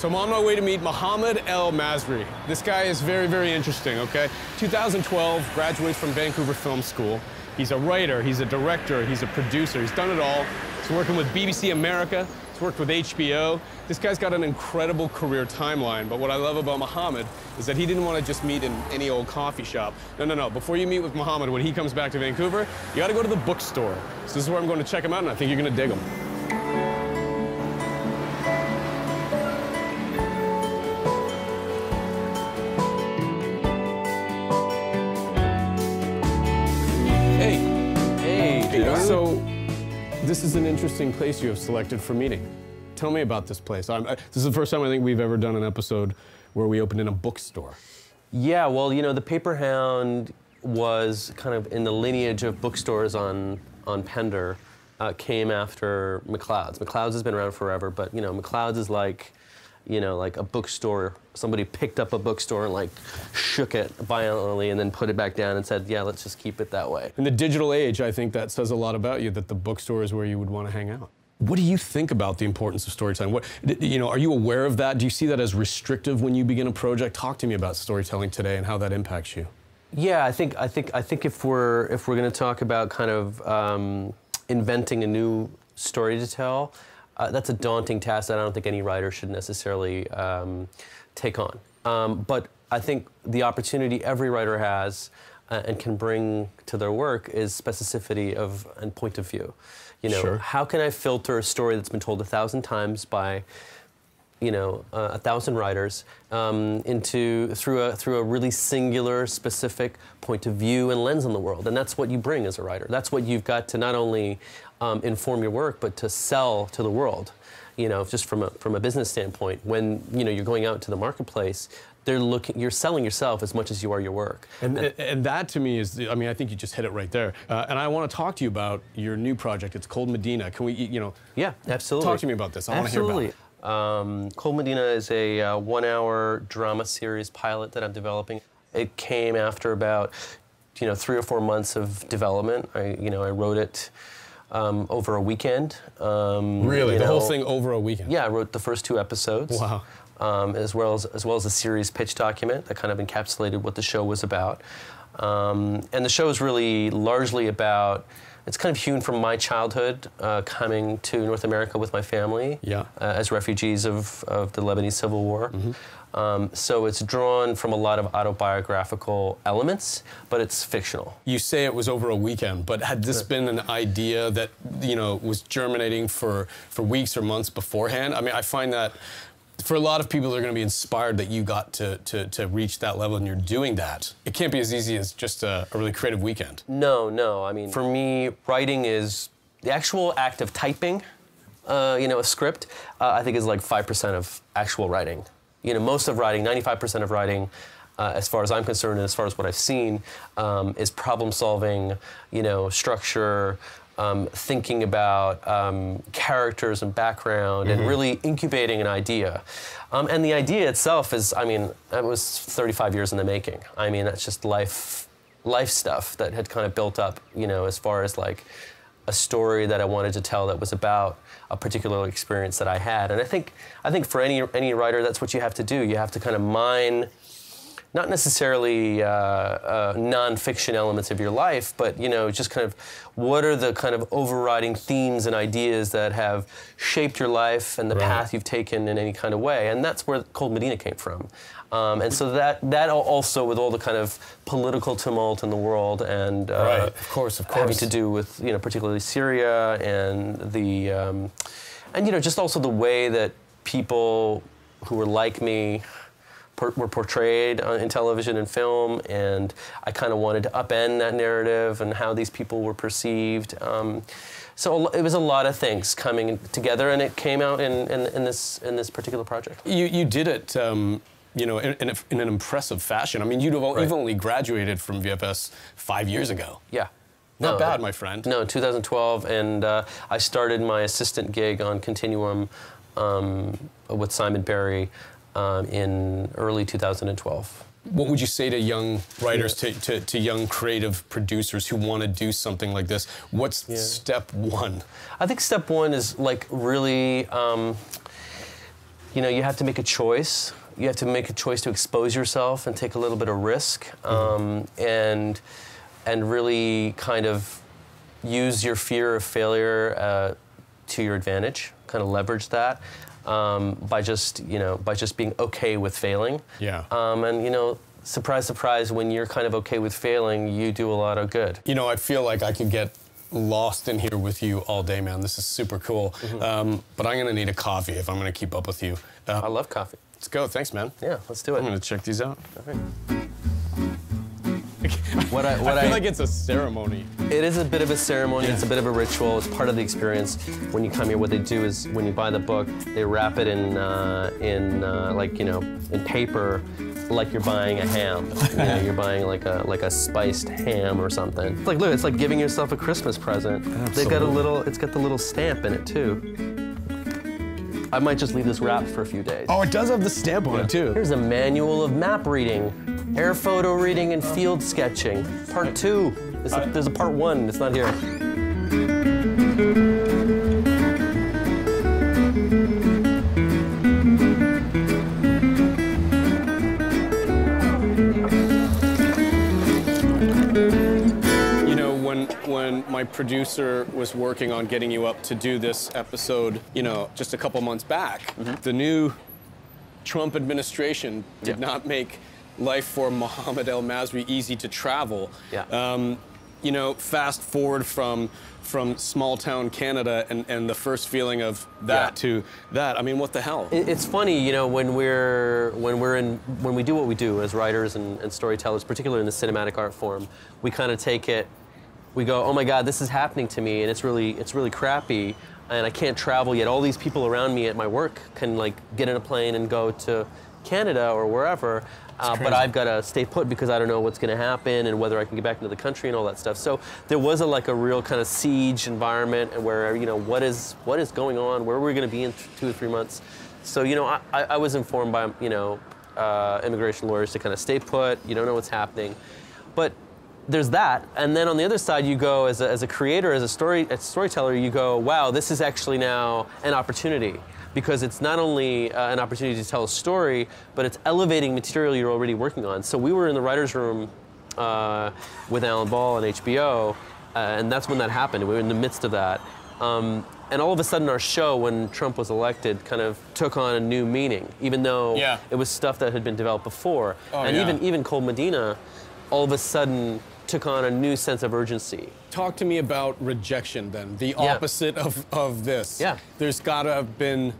So I'm on my way to meet Mohammed El Masri. This guy is very, very interesting, okay? 2012, graduates from Vancouver Film School. He's a writer, he's a director, he's a producer, he's done it all. He's working with BBC America, he's worked with HBO. This guy's got an incredible career timeline, but what I love about Mohammed is that he didn't want to just meet in any old coffee shop. No, no, no. Before you meet with Mohammed, when he comes back to Vancouver, you gotta go to the bookstore. So this is where I'm going to check him out, and I think you're gonna dig him. So, this is an interesting place you have selected for meeting. Tell me about this place. This is the first time I think we've ever done an episode where we opened in a bookstore. Yeah, well, you know, the Paper Hound was kind of in the lineage of bookstores on Pender, came after McLeod's. McLeod's has been around forever, but, you know, McLeod's is like, you know, like a bookstore. Somebody picked up a bookstore and like shook it violently and then put it back down and said, yeah, let's just keep it that way. In the digital age, I think that says a lot about you, that the bookstore is where you would want to hang out. What do you think about the importance of storytelling? What, you know, are you aware of that? Do you see that as restrictive when you begin a project? Talk to me about storytelling today and how that impacts you. Yeah, I think if we're going to talk about kind of inventing a new story to tell, that's a daunting task that I don't think any writer should necessarily take on. But I think the opportunity every writer has and can bring to their work is specificity and point of view. You know, sure. How can I filter a story that's been told 1,000 times by, you know, 1,000 writers through a really singular, specific point of view and lens on the world? And that's what you bring as a writer. That's what you've got to not only inform your work, but to sell to the world. You know, just from a business standpoint, when you know you're going out to the marketplace, you're selling yourself as much as you are your work. And that to me is, I mean, I think you just hit it right there. And I want to talk to you about your new project. It's Cold Medina. Can we, you know? Yeah, absolutely. Talk to me about this. I want to hear about it. Cold Medina is a 1-hour drama series pilot that I'm developing. It came after about, you know, 3 or 4 months of development. I wrote it over a weekend. Really? The whole thing over a weekend? Yeah, I wrote the first 2 episodes. Wow. As well as a series pitch document that kind of encapsulated what the show was about. And the show is really largely about, it's kind of hewn from my childhood, coming to North America with my family as refugees of the Lebanese Civil War. Mm-hmm. So it's drawn from a lot of autobiographical elements, but it's fictional. You say it was over a weekend, but had this been an idea that, you know, was germinating for weeks or months beforehand? I mean, I find that for a lot of people, they're going to be inspired that you got to reach that level and you're doing that. It can't be as easy as just a really creative weekend. No. I mean, for me, writing is the actual act of typing, you know, a script, I think is like 5% of actual writing. You know, most of writing, 95% of writing, as far as I'm concerned and as far as what I've seen, is problem solving, you know, structure, thinking about characters and background, and really incubating an idea. And the idea itself is, I mean, that was 35 years in the making. I mean, that's just life stuff that had kind of built up, you know, as far as like a story that I wanted to tell that was about a particular experience that I had. And I think for any writer, that's what you have to do. You have to kind of mine, not necessarily non-fiction elements of your life, but, you know, just kind of what are the kind of overriding themes and ideas that have shaped your life and the path you've taken in any kind of way. And that's where Cold Medina came from. And so that also, with all the kind of political tumult in the world and of course, having to do with, you know, particularly Syria and the and, you know, just also the way that people who were like me were portrayed in television and film, and I kind of wanted to upend that narrative and how these people were perceived. So it was a lot of things coming together, and it came out in this particular project. You did it, you know, in an impressive fashion. I mean, you've only graduated from VFS 5 years ago. Yeah. Not bad, my friend. No, 2012, and I started my assistant gig on Continuum with Simon Barry in early 2012. What would you say to young writers, to young creative producers who want to do something like this? What's step one? I think step one is like really you know, you have to make a choice. You have to make a choice to expose yourself and take a little bit of risk, and really kind of use your fear of failure to your advantage. Kind of leverage that by just being okay with failing. Yeah. And you know, surprise, surprise, when you're kind of okay with failing, you do a lot of good. You know, I feel like I could get lost in here with you all day, man. This is super cool. But I'm gonna need a coffee if I'm gonna keep up with you. I love coffee. Let's go. Thanks, man. Yeah, let's do it. I'm gonna check these out. All right. I feel like it's a ceremony. It is a bit of a ceremony. It's a bit of a ritual. It's part of the experience. When you come here, what they do is when you buy the book, they wrap it in like, you know, in paper, like you're buying a ham. You know, you're buying like a spiced ham or something. It's like, look, it's like giving yourself a Christmas present. Absolutely. They've got a little. It's got the little stamp in it too. I might just leave this wrapped for a few days. Oh, it does have the stamp on it too. Here's a manual of map reading, air photo reading, and field sketching. Part 2. There's a part 1. It's not here. When my producer was working on getting you up to do this episode, you know, just a couple months back, the new Trump administration did not make life for Mohammed El-Masri easy to travel. Yeah. You know, fast forward from small town Canada and the first feeling of that to that. I mean, what the hell? It's funny, you know, when we do what we do as writers and storytellers, particularly in the cinematic art form, we kind of take it. We go, oh my God, this is happening to me, and it's really crappy, and I can't travel yet. All these people around me at my work can like get in a plane and go to Canada or wherever, but I've got to stay put because I don't know what's going to happen and whether I can get back into the country and all that stuff. So there was a real kind of siege environment, and where, you know, what is going on? Where are we going to be in 2 or 3 months? So, you know, I was informed by, you know, immigration lawyers to kind of stay put. You don't know what's happening, but there's that, and then on the other side, you go as a creator, as a storyteller, you go, wow, this is actually now an opportunity, because it's not only an opportunity to tell a story, but it's elevating material you're already working on. So we were in the writers' room with Alan Ball and HBO, and that's when that happened. We were in the midst of that. And all of a sudden, our show, when Trump was elected, kind of took on a new meaning, even though it was stuff that had been developed before. Even Cold Medina, all of a sudden, took on a new sense of urgency. Talk to me about rejection then, the opposite of this. Yeah. There's gotta have been,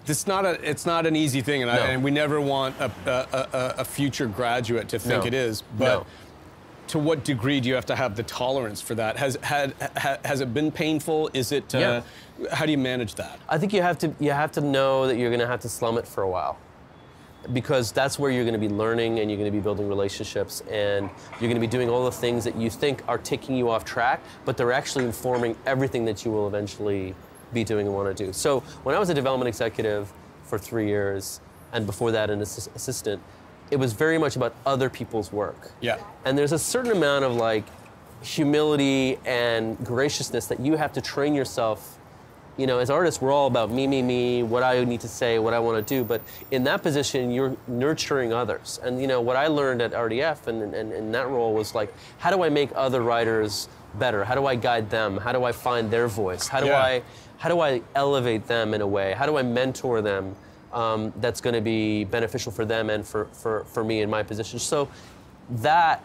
it's not an easy thing, and we never want a future graduate to think it is, but to what degree do you have to have the tolerance for that? Has it been painful? Is it, how do you manage that? I think you have to know that you're gonna have to slum it for a while, because that's where you're going to be learning and you're going to be building relationships, and you're going to be doing all the things that you think are taking you off track, but they're actually informing everything that you will eventually be doing and want to do. So when I was a development executive for 3 years, and before that an assistant, it was very much about other people's work. Yeah. And there's a certain amount of like humility and graciousness that you have to train yourself. You know, as artists, we're all about me, what I need to say, what I want to do. But in that position, you're nurturing others. And, you know, what I learned at RDF and in that role was like, how do I make other writers better? How do I guide them? How do I find their voice? How do I elevate them in a way? How do I mentor them that's going to be beneficial for them and for me in my position? So that,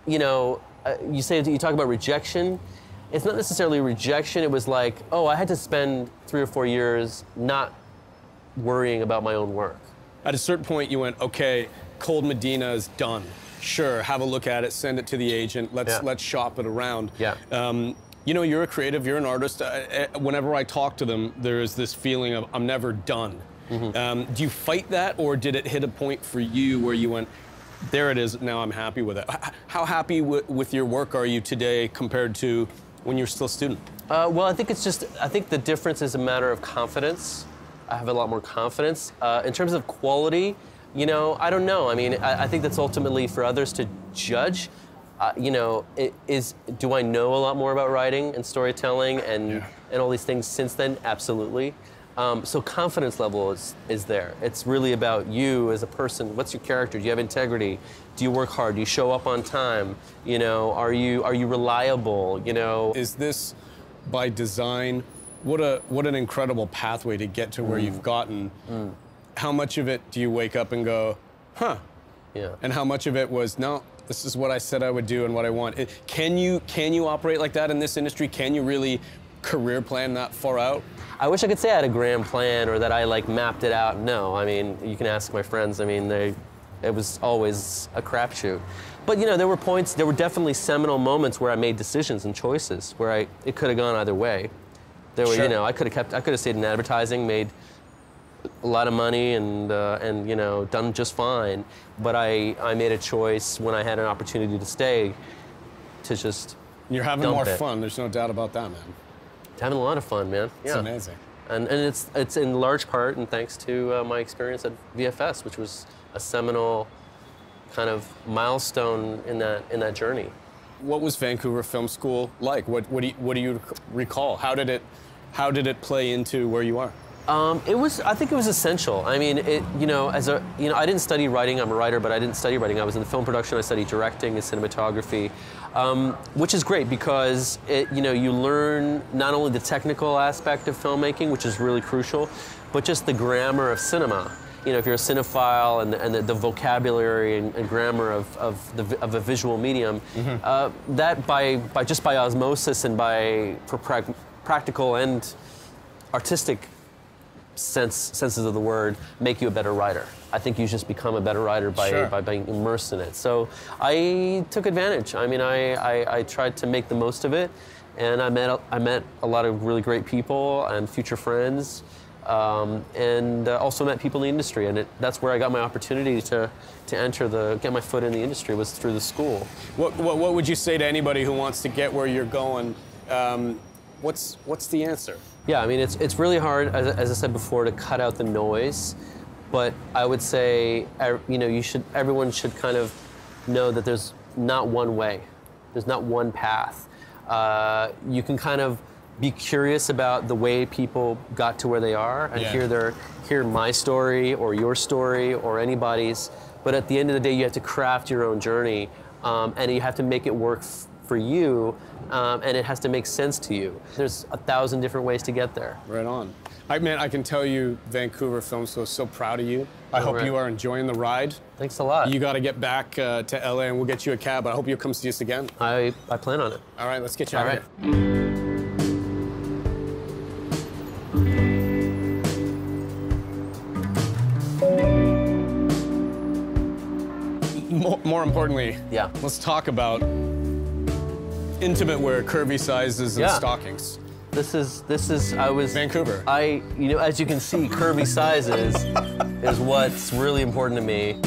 you know, you talk about rejection. It's not necessarily rejection. It was like, oh, I had to spend 3 or 4 years not worrying about my own work. At a certain point, you went, okay, Cold Medina is done. Sure, have a look at it, send it to the agent. Let's shop it around. Yeah. You know, you're a creative, you're an artist. Whenever I talk to them, there is this feeling of I'm never done. Do you fight that, or did it hit a point for you where you went, there it is, now I'm happy with it? How happy with your work are you today compared to when you're still a student? Well, I think I think the difference is a matter of confidence. I have a lot more confidence. In terms of quality, you know, I don't know. I mean, I think that's ultimately for others to judge. You know, do I know a lot more about writing and storytelling and all these things since then? Absolutely. So confidence level is there. It's really about you as a person. What's your character? Do you have integrity? Do you work hard? Do you show up on time? You know, are you reliable? You know, Is this by design? What an incredible pathway to get to where you've gotten. How much of it do you wake up and go, huh? yeah. And how much of it was, no, this is what I said I would do and what I want? Can you operate like that in this industry? Can you really career plan that far out? I wish I could say I had a grand plan or that I like mapped it out. No, I mean, you can ask my friends. I mean, it was always a crapshoot. But you know, there were definitely seminal moments where I made decisions and choices where it could have gone either way. There were, Sure. you know, I could have stayed in advertising, made a lot of money and you know, done just fine. But I made a choice when I had an opportunity to stay to just You're having dump more it. fun. There's no doubt about that, man. Having a lot of fun, man. It's Yeah. amazing. And it's in large part and thanks to my experience at VFS, which was a seminal kind of milestone in that journey. What was Vancouver Film School like? What do you recall? How did it play into where you are? I think it was essential. I mean, you know, I didn't study writing. I'm a writer, but I didn't study writing. I was in the film production. I studied directing and cinematography, which is great because you know, you learn not only the technical aspect of filmmaking, which is really crucial, but just the grammar of cinema. You know, if you're a cinephile and the vocabulary and grammar of a visual medium, that by osmosis and for practical and artistic senses of the word, make you a better writer. I think you just become a better writer by being immersed in it. So I took advantage. I mean, I tried to make the most of it, and I met a lot of really great people and future friends, and also met people in the industry. And that's where I got my opportunity to get my foot in the industry, was through the school. What would you say to anybody who wants to get where you're going? What's the answer? Yeah, I mean, it's really hard, as I said before, to cut out the noise. But I would say, you know, everyone should kind of know that there's not one way. There's not one path. You can kind of be curious about the way people got to where they are and hear my story or your story or anybody's. But at the end of the day, you have to craft your own journey, and you have to make it work for you, and it has to make sense to you. There's 1,000 different ways to get there. Right on. I can tell you, Vancouver Film School is so proud of you. I hope you are enjoying the ride. Thanks a lot. You got to get back to LA, and we'll get you a cab. But I hope you'll come see us again. I plan on it. All right, let's get you out All of right. here. More importantly, Yeah. let's talk about intimate wear, curvy sizes, and Yeah. stockings. Vancouver. You know, as you can see, curvy sizes is what's really important to me.